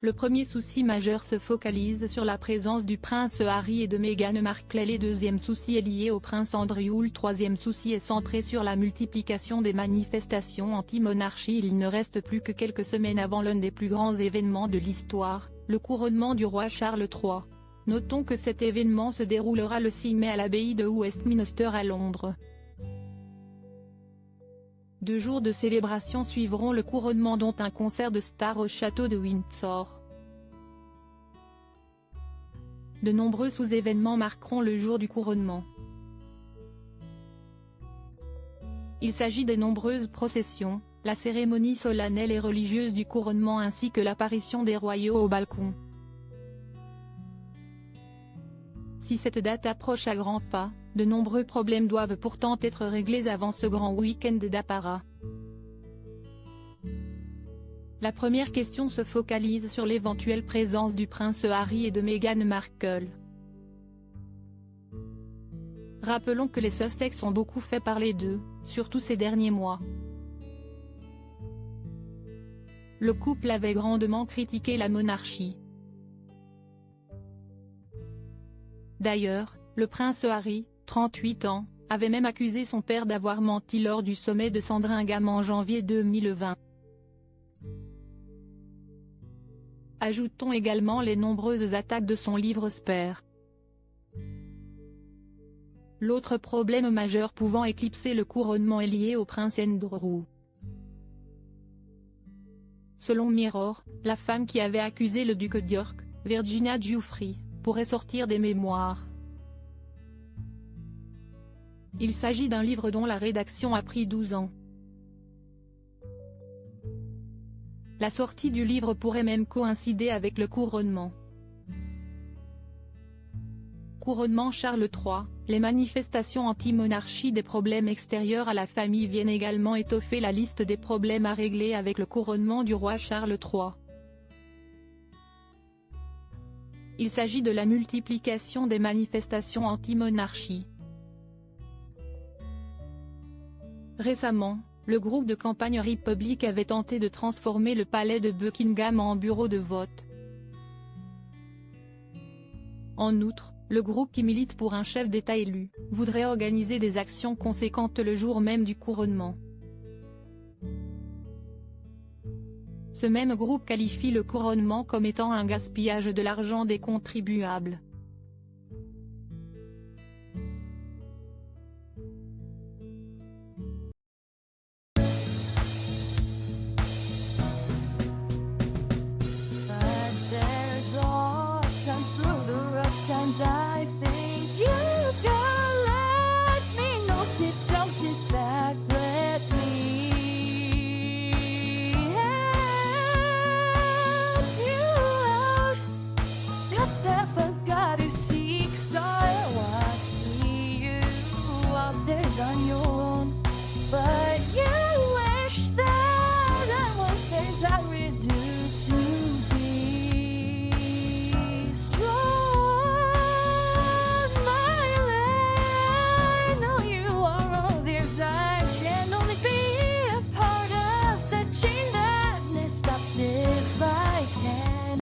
Le premier souci majeur se focalise sur la présence du prince Harry et de Meghan Markle. Le deuxième souci est lié au prince Andrew. Le troisième souci est centré sur la multiplication des manifestations anti-monarchie. Il ne reste plus que quelques semaines avant l'un des plus grands événements de l'histoire, le couronnement du roi Charles III. Notons que cet événement se déroulera le 6 mai à l'abbaye de Westminster à Londres. 2 jours de célébration suivront le couronnement, dont un concert de stars au château de Windsor. De nombreux sous-événements marqueront le jour du couronnement. Il s'agit des nombreuses processions, la cérémonie solennelle et religieuse du couronnement ainsi que l'apparition des royaux au balcon. Si cette date approche à grands pas, de nombreux problèmes doivent pourtant être réglés avant ce grand week-end d'apparat. La première question se focalise sur l'éventuelle présence du prince Harry et de Meghan Markle. Rappelons que les Sussex ont beaucoup fait parler d'eux, surtout ces derniers mois. Le couple avait grandement critiqué la monarchie. D'ailleurs, le prince Harry, 38 ans, avait même accusé son père d'avoir menti lors du sommet de Sandringham en janvier 2020. Ajoutons également les nombreuses attaques de son livre Spare. L'autre problème majeur pouvant éclipser le couronnement est lié au prince Andrew. Selon Mirror, la femme qui avait accusé le duc d'York, Virginia Giuffre, pourrait sortir des mémoires. Il s'agit d'un livre dont la rédaction a pris 12 ans. La sortie du livre pourrait même coïncider avec le couronnement. Couronnement Charles III, les manifestations anti-monarchie. Des problèmes extérieurs à la famille viennent également étoffer la liste des problèmes à régler avec le couronnement du roi Charles III. Il s'agit de la multiplication des manifestations anti-monarchie. Récemment, le groupe de campagne Republic avait tenté de transformer le palais de Buckingham en bureau de vote. En outre, le groupe qui milite pour un chef d'État élu, voudrait organiser des actions conséquentes le jour même du couronnement. Ce même groupe qualifie le couronnement comme étant un gaspillage de l'argent des contribuables.